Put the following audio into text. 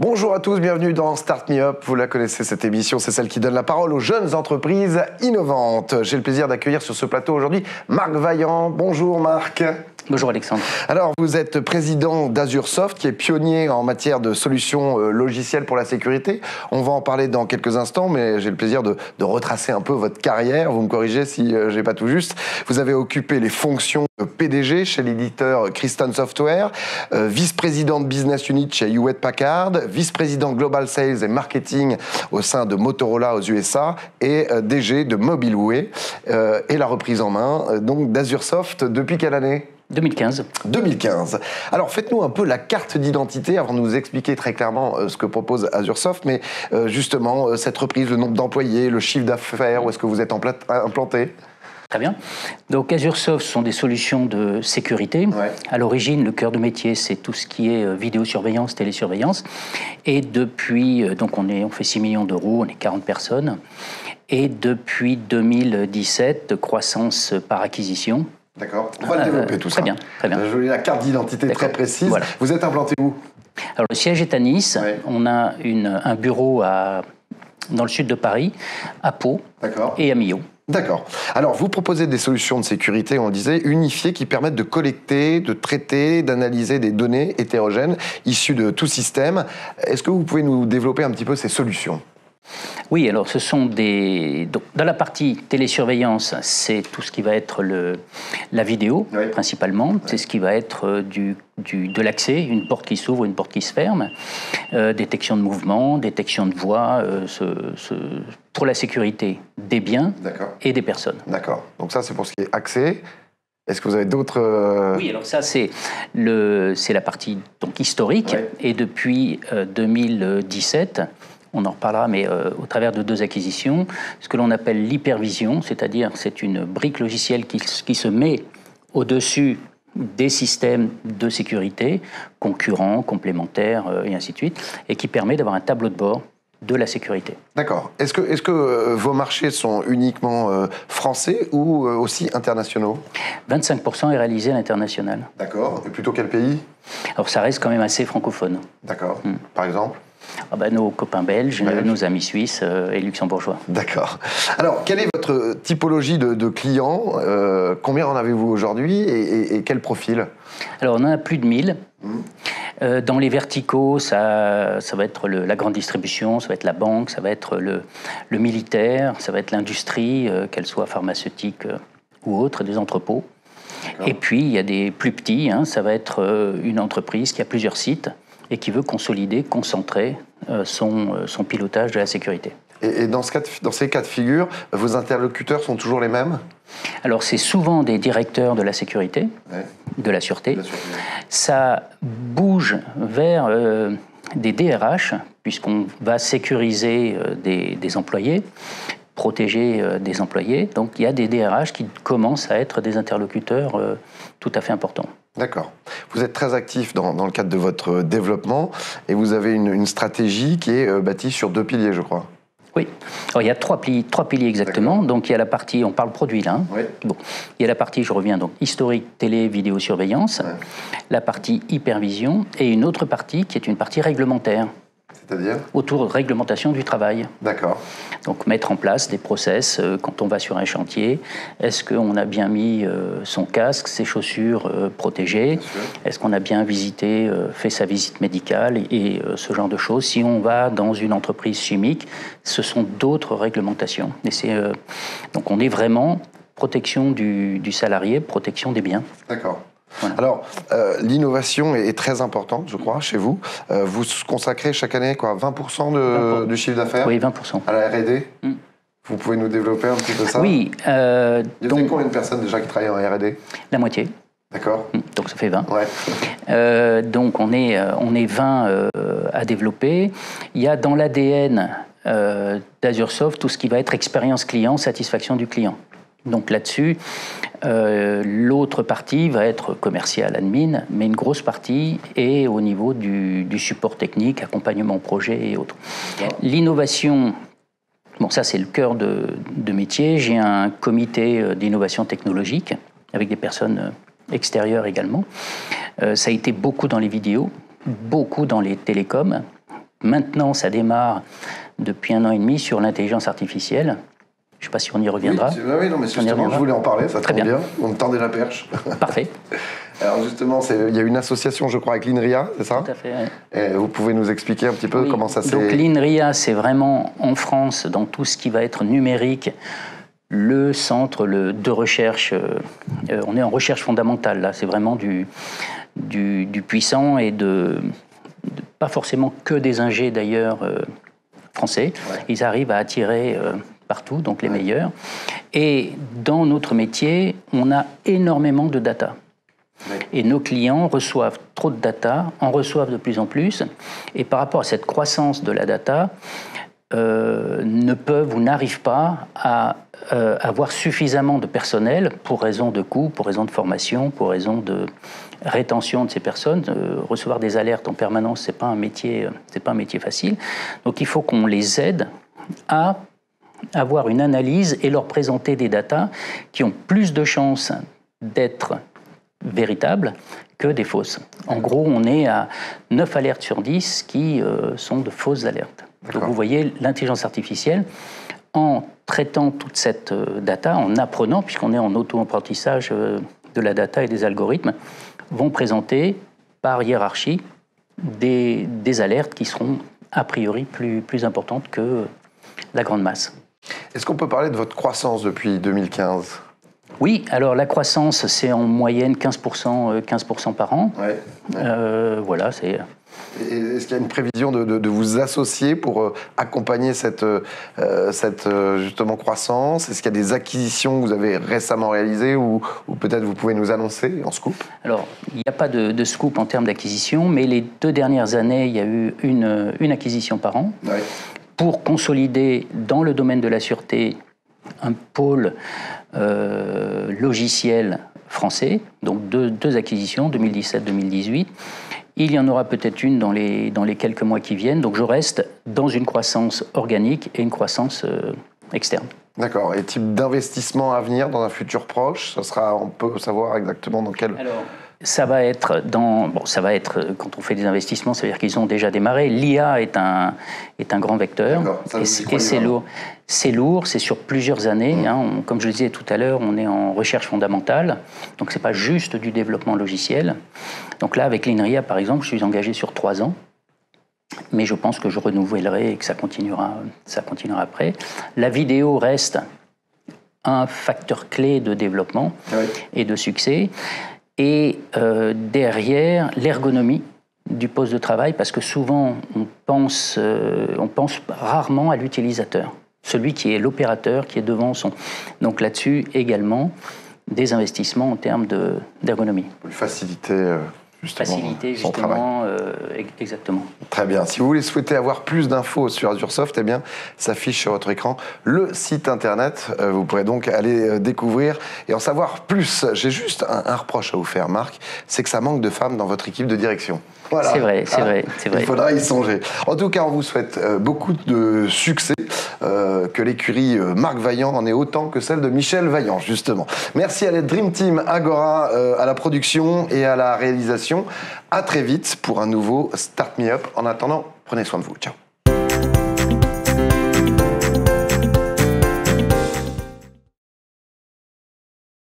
Bonjour à tous, bienvenue dans Start Me Up. Vous la connaissez, cette émission, c'est celle qui donne la parole aux jeunes entreprises innovantes. J'ai le plaisir d'accueillir sur ce plateau aujourd'hui Marc Vaillant. Bonjour Marc. Bonjour Alexandre. Alors, vous êtes président d'Azursoft, qui est pionnier en matière de solutions logicielles pour la sécurité. On va en parler dans quelques instants, mais j'ai le plaisir de retracer un peu votre carrière. Vous me corrigez si j'ai pas tout juste. Vous avez occupé les fonctions de PDG chez l'éditeur Keystone Software, vice-président de Business Unit chez Hewlett Packard, vice-président Global Sales et Marketing au sein de Motorola aux USA et DG de Mobileway. Et la reprise en main donc d'Azursoft depuis quelle année ? 2015. 2015. Alors, faites-nous un peu la carte d'identité avant de nous expliquer très clairement ce que propose Azursoft, mais justement, cette reprise, le nombre d'employés, le chiffre d'affaires, où est-ce que vous êtes implanté ? Très bien. Donc Azursoft sont des solutions de sécurité. Ouais. À l'origine, le cœur de métier, c'est tout ce qui est vidéosurveillance, télésurveillance. Et depuis, donc on fait 6 millions d'euros, on est 40 personnes. Et depuis 2017, croissance par acquisition. D'accord. On va le développer tout ça. Très bien, très bien. Je voulais la carte d'identité très précise. Voilà. Vous êtes implanté où ? Alors le siège est à Nice. Ouais. On a un bureau dans le sud de Paris, à Pau et à Millau. D'accord. Alors, vous proposez des solutions de sécurité, on le disait, unifiées qui permettent de collecter, de traiter, d'analyser des données hétérogènes issues de tout système. Est-ce que vous pouvez nous développer un petit peu ces solutions ? Oui, alors ce sont donc, dans la partie télésurveillance, c'est tout ce qui va être la vidéo, principalement. Oui. C'est ce qui va être de l'accès, une porte qui s'ouvre, une porte qui se ferme, détection de mouvement, détection de voix, pour la sécurité des biens et des personnes. D'accord. Donc ça, c'est pour ce qui est accès. Est-ce que vous avez d'autres... Oui, alors ça, c'est la partie donc, historique. Ouais. Et depuis 2017... on en reparlera, mais au travers de 2 acquisitions, ce que l'on appelle l'hypervision, c'est-à-dire c'est une brique logicielle qui se met au-dessus des systèmes de sécurité, concurrents, complémentaires, et ainsi de suite, et qui permet d'avoir un tableau de bord de la sécurité. D'accord. Est-ce que vos marchés sont uniquement français ou aussi internationaux ? 25% est réalisé à l'international. D'accord. Et plutôt quel pays ? Alors ça reste quand même assez francophone. D'accord. Par exemple ? Nos copains belges, nos amis suisses et luxembourgeois. D'accord. Alors, quelle est votre typologie de clients ? Combien en avez-vous aujourd'hui et quel profil ? Alors, on en a plus de 1000. Dans les verticaux, ça va être la grande distribution, ça va être la banque, ça va être le militaire, ça va être l'industrie, qu'elle soit pharmaceutique ou autre, des entrepôts. Et puis, il y a des plus petits, ça va être une entreprise qui a plusieurs sites et qui veut consolider, concentrer son pilotage de la sécurité. Et dans ces cas de figure, vos interlocuteurs sont toujours les mêmes ? Alors, c'est souvent des directeurs de la sécurité, de la sûreté. Ça bouge vers des DRH, puisqu'on va sécuriser des employés, protéger des employés. Donc, il y a des DRH qui commencent à être des interlocuteurs tout à fait importants. D'accord. Vous êtes très actif dans le cadre de votre développement et vous avez une stratégie qui est bâtie sur 2 piliers, je crois. Oui. Alors, il y a 3 piliers exactement. Donc, il y a la partie, on parle produit là. Oui. Bon. Il y a la partie, je reviens, donc historique, télé, vidéo, surveillance. La partie hypervision et une autre partie qui est une partie réglementaire. C'est-à-dire ? Autour de réglementation du travail. D'accord. Donc mettre en place des process quand on va sur un chantier. Est-ce qu'on a bien mis son casque, ses chaussures protégées ? Est-ce qu'on a bien fait sa visite médicale et ce genre de choses ? Si on va dans une entreprise chimique, ce sont d'autres réglementations. Et donc on est vraiment protection du salarié, protection des biens. D'accord. Voilà. Alors, l'innovation est très importante, je crois, chez vous. Vous consacrez chaque année 20% du chiffre d'affaires ? Oui, 20%. À la R&D ? Vous pouvez nous développer un petit peu ça ? Oui. Il y a combien de personnes déjà qui travaillent en R&D ? La moitié. D'accord. Donc ça fait 20. Ouais. Donc on est 20 à développer. Il y a dans l'ADN d'Azursoft tout ce qui va être expérience client, satisfaction du client. Donc là-dessus, l'autre partie va être commerciale, admin, mais une grosse partie est au niveau du support technique, accompagnement projet et autres. L'innovation, bon ça c'est le cœur de métier. J'ai un comité d'innovation technologique avec des personnes extérieures également. Ça a été beaucoup dans les vidéos, beaucoup dans les télécoms, Maintenant, ça démarre depuis 1 an et demi sur l'intelligence artificielle. Je ne sais pas si on y reviendra. Oui, non, mais justement, je voulais en parler, ça tombe bien. On me tendait la perche. Parfait. Alors justement, il y a une association, je crois, avec l'INRIA, c'est ça? Tout à fait. Oui. Et vous pouvez nous expliquer un petit peu comment ça s'est... Donc l'INRIA, c'est vraiment en France, dans tout ce qui va être numérique, le centre de recherche. On est en recherche fondamentale, là. C'est vraiment du puissant et pas forcément que des ingés, d'ailleurs, français. Ouais. Ils arrivent à attirer... partout, donc les meilleurs. Et dans notre métier, on a énormément de data. Et nos clients reçoivent trop de data, en reçoivent de plus en plus. Et par rapport à cette croissance de la data, ne peuvent ou n'arrivent pas à avoir suffisamment de personnel pour raison de coût, pour raison de formation, pour raison de rétention de ces personnes. Recevoir des alertes en permanence, c'est pas un métier facile. Donc il faut qu'on les aide à avoir une analyse et leur présenter des datas qui ont plus de chances d'être véritables que des fausses. En gros, on est à 9 alertes sur 10 qui sont de fausses alertes. Donc vous voyez, l'intelligence artificielle, en traitant toute cette data, en apprenant, puisqu'on est en auto-apprentissage de la data et des algorithmes, vont présenter par hiérarchie des alertes qui seront a priori plus importantes que la grande masse. Est-ce qu'on peut parler de votre croissance depuis 2015 ? Oui, alors la croissance, c'est en moyenne 15% par an. Ouais. Voilà, c'est... Est-ce qu'il y a une prévision de vous associer pour accompagner cette justement croissance ? Est-ce qu'il y a des acquisitions que vous avez récemment réalisées ou peut-être vous pouvez nous annoncer en scoop ? Alors, il n'y a pas de scoop en termes d'acquisition, mais les 2 dernières années, il y a eu une acquisition par an. Ouais. Pour consolider dans le domaine de la sûreté un pôle logiciel français, donc deux acquisitions, 2017-2018. Il y en aura peut-être une dans les quelques mois qui viennent, donc je reste dans une croissance organique et une croissance externe. D'accord, et type d'investissement à venir dans un futur proche, on peut savoir exactement dans quel... Alors, ça va être quand on fait des investissements, ça veut dire qu'ils ont déjà démarré. L'IA est un grand vecteur et c'est lourd. C'est lourd, c'est sur plusieurs années. Hein. Comme je le disais tout à l'heure, on est en recherche fondamentale, donc c'est pas juste du développement logiciel. Donc là, avec l'INRIA, par exemple, je suis engagé sur 3 ans. Mais je pense que je renouvellerai et que ça continuera après. La vidéo reste un facteur clé de développement et de succès. Et derrière, l'ergonomie du poste de travail, parce que souvent, on pense rarement à l'utilisateur, celui qui est l'opérateur, qui est devant son... Donc là-dessus, également, des investissements en termes d'ergonomie. Pour faciliter... Justement, exactement. Très bien. Si vous voulez souhaiter avoir plus d'infos sur Azursoft, eh bien, s'affiche sur votre écran le site internet. Vous pourrez donc aller découvrir et en savoir plus. J'ai juste un reproche à vous faire, Marc, c'est que ça manque de femmes dans votre équipe de direction. Voilà. C'est vrai. Il faudra y songer. En tout cas, on vous souhaite beaucoup de succès, que l'écurie Marc Vaillant en ait autant que celle de Michel Vaillant, justement. Merci à la Dream Team Agora, à la production et à la réalisation. À très vite pour un nouveau Start Me Up. En attendant, prenez soin de vous. Ciao.